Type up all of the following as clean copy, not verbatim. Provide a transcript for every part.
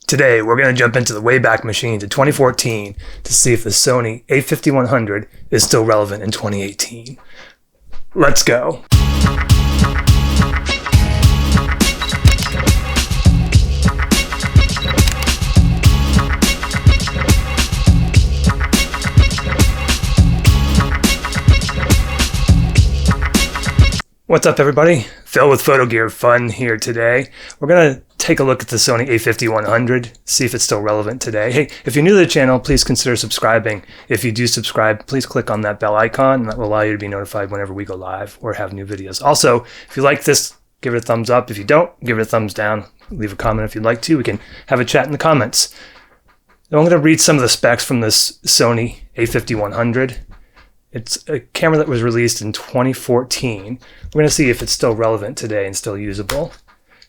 Today, we're going to jump into the Wayback Machine to 2014 to see if the Sony a5100 is still relevant in 2018. Let's go. What's up, everybody? Phil with Photo Gear Fun here today. We're going to take a look at the Sony a5100, see if it's still relevant today. Hey, if you're new to the channel, please consider subscribing. If you do subscribe, please click on that bell icon, and that will allow you to be notified whenever we go live or have new videos. Also, if you like this, give it a thumbs up. If you don't, give it a thumbs down. Leave a comment if you'd like to. We can have a chat in the comments. Now, I'm going to read some of the specs from this Sony a5100. It's a camera that was released in 2014. We're going to see if it's still relevant today and still usable.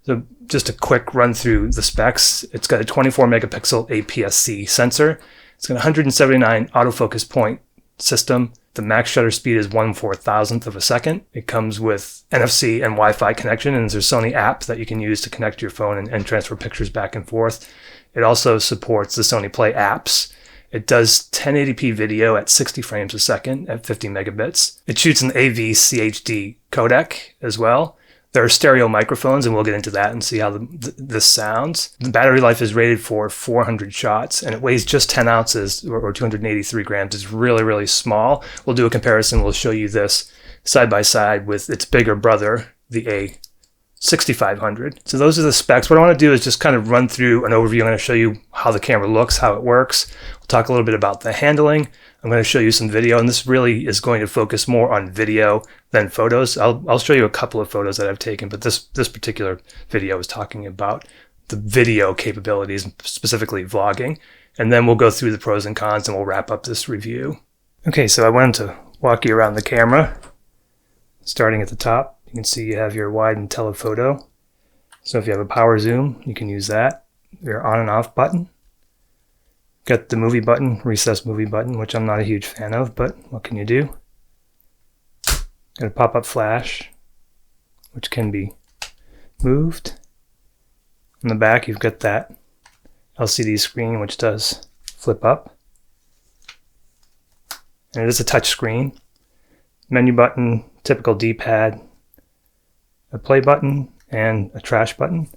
So just a quick run through the specs. It's got a 24 megapixel APS-C sensor. It's got a 179 autofocus point system. The max shutter speed is 1/4000th of a second. It comes with NFC and Wi-Fi connection, and there's a Sony app that you can use to connect to your phone and transfer pictures back and forth. It also supports the Sony Play apps. It does 1080p video at 60 frames a second at 50 megabits. It shoots an AV-CHD codec as well. There are stereo microphones, and we'll get into that and see how this sounds. The battery life is rated for 400 shots, and it weighs just 10 ounces or 283 grams. It's really, really small. We'll do a comparison. We'll show you this side by side with its bigger brother, the a6500. So those are the specs. What I want to do is just kind of run through an overview. I'm going to show you how the camera looks, how it works. We'll talk a little bit about the handling. I'm going to show you some video, and this really is going to focus more on video than photos. I'll show you a couple of photos that I've taken, but this particular video is talking about the video capabilities, specifically vlogging. And then we'll go through the pros and cons, and we'll wrap up this review. Okay, so I wanted to walk you around the camera. Starting at the top, you can see you have your wide and telephoto. So if you have a power zoom, you can use that. Your on and off button. Got the movie button, recess movie button, which I'm not a huge fan of, but what can you do? Got a pop-up flash, which can be moved. On the back, you've got that LCD screen, which does flip up. And it is a touch screen. Menu button, typical D-pad, a play button, and a trash button.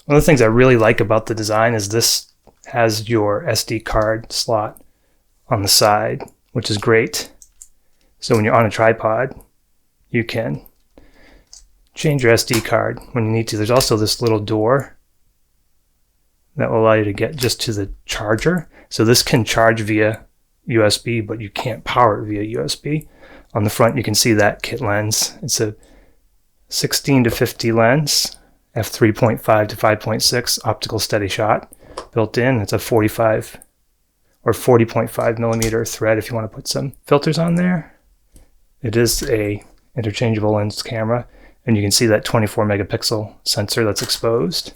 One of the things I really like about the design is this has your SD card slot on the side, which is great. So when you're on a tripod, you can change your SD card when you need to. There's also this little door that will allow you to get just to the charger. So this can charge via USB, but you can't power it via USB. On the front, you can see that kit lens. It's a 16 to 50 lens, f3.5 to 5.6 optical steady shot built in. It's a 45 or 40.5 millimeter thread if you want to put some filters on there. It is a interchangeable lens camera, and you can see that 24 megapixel sensor that's exposed.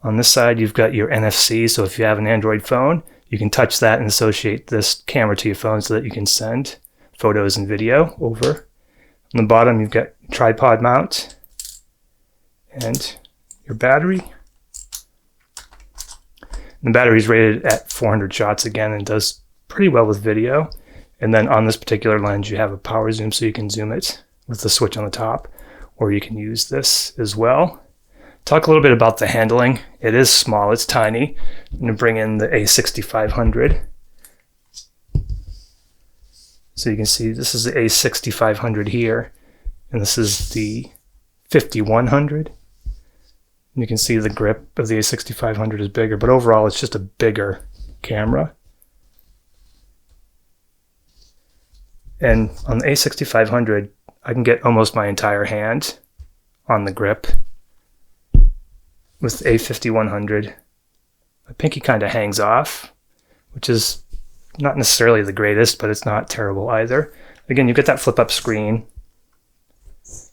On this side, you've got your NFC, so if you have an Android phone, you can touch that and associate this camera to your phone so that you can send photos and video over. On the bottom, you've got tripod mount and your battery. And the battery is rated at 400 shots again and does pretty well with video. And then on this particular lens, you have a power zoom, so you can zoom it with the switch on the top, or you can use this as well. Talk a little bit about the handling. It is small, it's tiny. I'm going to bring in the a6500. So you can see this is the a6500 here, and this is the 5100. You can see the grip of the a6500 is bigger, but overall it's just a bigger camera. And on the a6500, I can get almost my entire hand on the grip. With the a5100, my pinky kind of hangs off, which is not necessarily the greatest, but it's not terrible either. Again, you get that flip-up screen.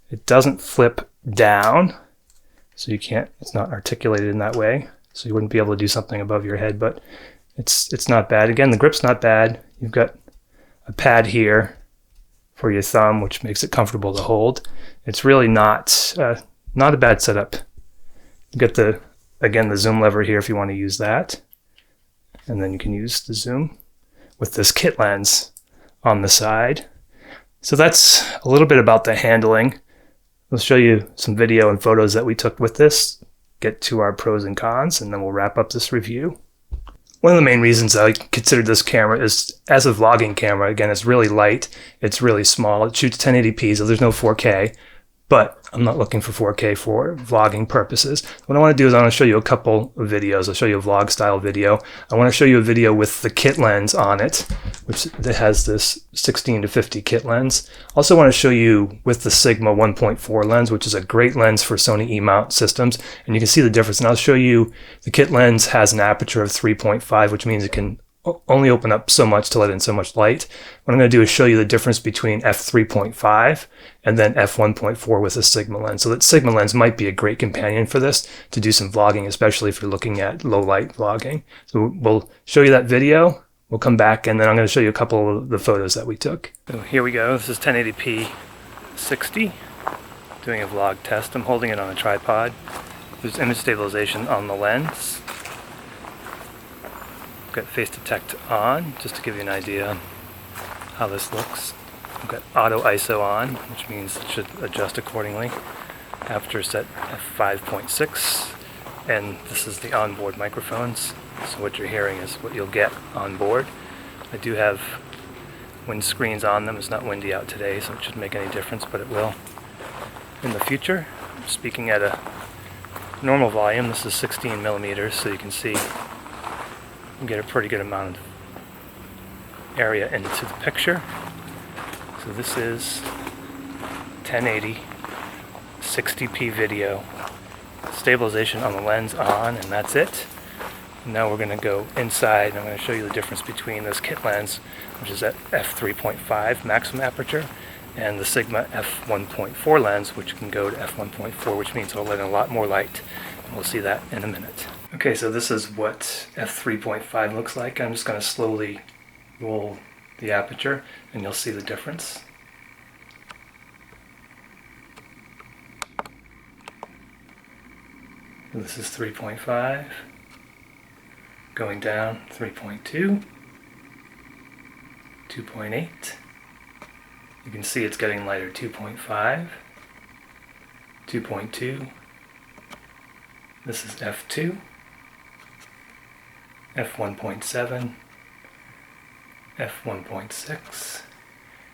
It doesn't flip down, so you can't, it's not articulated in that way, so you wouldn't be able to do something above your head, but it's not bad. Again, the grip's not bad. You've got a pad here for your thumb, which makes it comfortable to hold. It's really not a bad setup. You've got the again, the zoom lever here if you want to use that. And then you can use the zoom with this kit lens on the side. So that's a little bit about the handling. I'll show you some video and photos that we took with this, get to our pros and cons, and then we'll wrap up this review. One of the main reasons I considered this camera is as a vlogging camera. Again, it's really light, it's really small, it shoots 1080p, so there's no 4K, but I'm not looking for 4K for vlogging purposes. What I want to do is I want to show you a couple of videos. I'll show you a vlog style video. I want to show you a video with the kit lens on it, which has this 16-50 kit lens. Also want to show you with the Sigma 1.4 lens, which is a great lens for Sony E-mount systems, and you can see the difference. And I'll show you the kit lens has an aperture of 3.5, which means it can only open up so much to let in so much light. What I'm going to do is show you the difference between f3.5 and then f1.4 with a Sigma lens. So that Sigma lens might be a great companion for this to do some vlogging, especially if you're looking at low light vlogging. So we'll show you that video, we'll come back, and then I'm going to show you a couple of the photos that we took. So here we go. This is 1080p 60, doing a vlog test. I'm holding it on a tripod. There's image stabilization on the lens. Got face detect on, just to give you an idea on how this looks. I've got auto ISO on, which means it should adjust accordingly. Aperture set at 5.6, and this is the onboard microphones. So what you're hearing is what you'll get on board. I do have wind screens on them. It's not windy out today, so it shouldn't make any difference, but it will in the future. I'm speaking at a normal volume. This is 16 millimeters, so you can see and get a pretty good amount of area into the picture. So this is 1080 60p video, stabilization on the lens on, and that's it. Now we're going to go inside, and I'm going to show you the difference between this kit lens, which is at f3.5 maximum aperture, and the Sigma f1.4 lens, which can go to f1.4, which means it'll let in a lot more light. And we'll see that in a minute. Okay, so this is what f3.5 looks like. I'm just going to slowly roll the aperture, and you'll see the difference. So this is 3.5, going down 3.2, 2.8. You can see it's getting lighter, 2.5, 2.2. This is f2. f1.7, f1.6,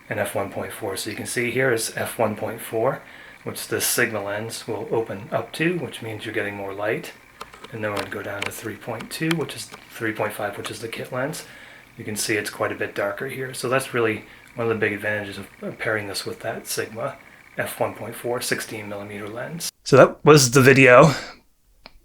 and f1.4. So you can see here is f1.4, which the Sigma lens will open up to, which means you're getting more light. And then we're going to go down to 3.2, which is 3.5, which is the kit lens. You can see it's quite a bit darker here. So that's really one of the big advantages of pairing this with that Sigma f1.4 16mm lens. So that was the video.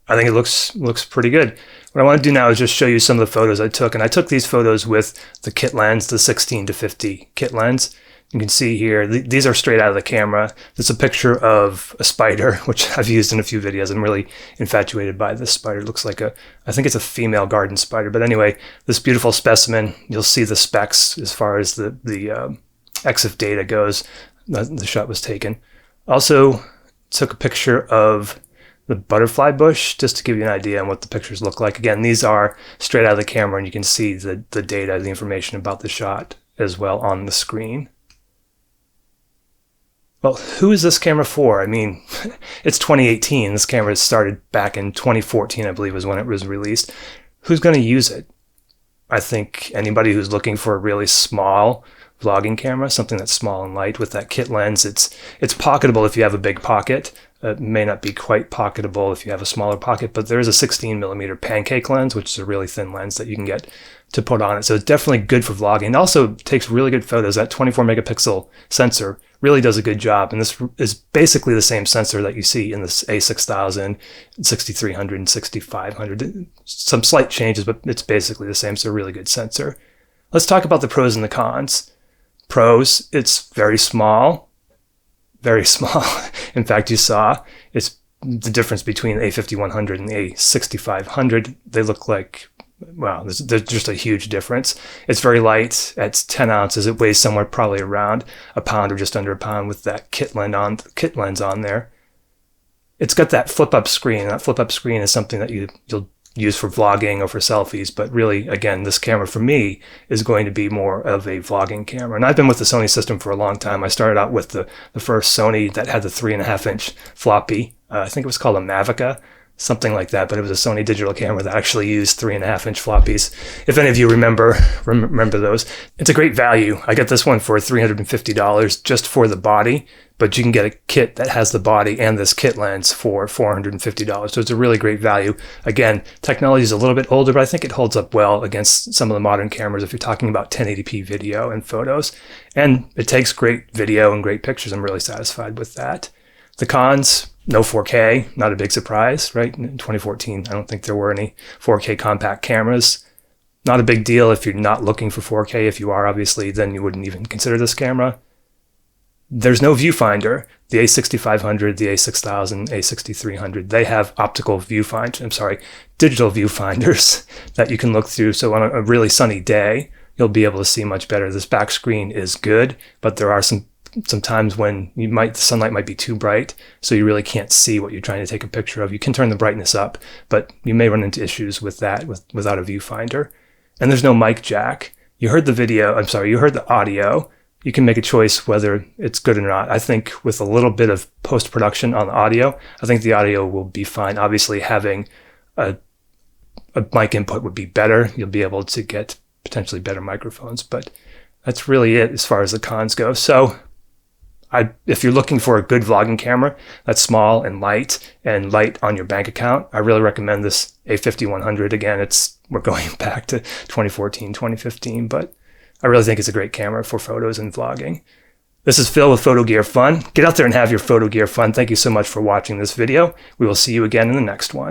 I think it looks pretty good. What I want to do now is just show you some of the photos I took. And I took these photos with the kit lens, the 16-50 kit lens. You can see here, these are straight out of the camera. There's a picture of a spider, which I've used in a few videos. I'm really infatuated by this spider. It looks like I think it's a female garden spider. But anyway, this beautiful specimen, you'll see the specs as far as the EXIF data goes. The shot was taken. Also took a picture of the butterfly bush, just to give you an idea on what the pictures look like. Again, these are straight out of the camera, and you can see the data, the information about the shot as well on the screen. Well, who is this camera for? I mean, it's 2018. This camera started back in 2014, I believe, was when it was released. Who's going to use it? I think anybody who's looking for a really small vlogging camera, something that's small and light with that kit lens. It's pocketable if you have a big pocket. It may not be quite pocketable if you have a smaller pocket, but there is a 16mm pancake lens, which is a really thin lens that you can get to put on it. So it's definitely good for vlogging. It also takes really good photos. That 24 megapixel sensor really does a good job. And this is basically the same sensor that you see in this a6000, 6300, and 6500. Some slight changes, but it's basically the same. So a really good sensor. Let's talk about the pros and the cons. Pros, it's very small. Very small. In fact, you saw it's the difference between the a5100 and the a6500. They look like, wow, there's just a huge difference. It's very light. It's 10 ounces. It weighs somewhere probably around a pound or just under a pound with that kit lens on there. it's got that flip-up screen. That flip-up screen is something that you'll use for vlogging or for selfies, but really, again, this camera for me is going to be more of a vlogging camera. And I've been with the Sony system for a long time. I started out with the first Sony that had the 3.5-inch floppy. I think it was called a Mavica, something like that, but it was a Sony digital camera that actually used 3.5-inch floppies. If any of you remember those, it's a great value. I got this one for $350 just for the body, but you can get a kit that has the body and this kit lens for $450. So it's a really great value. Again, technology is a little bit older, but I think it holds up well against some of the modern cameras if you're talking about 1080p video and photos. And it takes great video and great pictures. I'm really satisfied with that. The cons, no 4K, not a big surprise, right? In 2014, I don't think there were any 4K compact cameras. Not a big deal if you're not looking for 4K. If you are, obviously, then you wouldn't even consider this camera. There's no viewfinder. The a6500, the a6000, a6300, they have optical viewfinder, digital viewfinders that you can look through. So on a really sunny day, you'll be able to see much better. This back screen is good, but there are some times when the sunlight might be too bright, so you really can't see what you're trying to take a picture of. You can turn the brightness up, but you may run into issues with that without a viewfinder. And there's no mic jack. You heard the audio. You can make a choice whether it's good or not. I think with a little bit of post-production on the audio, I think the audio will be fine. Obviously, having a mic input would be better. You'll be able to get potentially better microphones, but that's really it as far as the cons go. So if you're looking for a good vlogging camera that's small and light on your bank account, I really recommend this a5100. Again, we're going back to 2014, 2015, but I really think it's a great camera for photos and vlogging. This is Phil with Photo Gear Fun. Get out there and have your photo gear fun. Thank you so much for watching this video. We will see you again in the next one.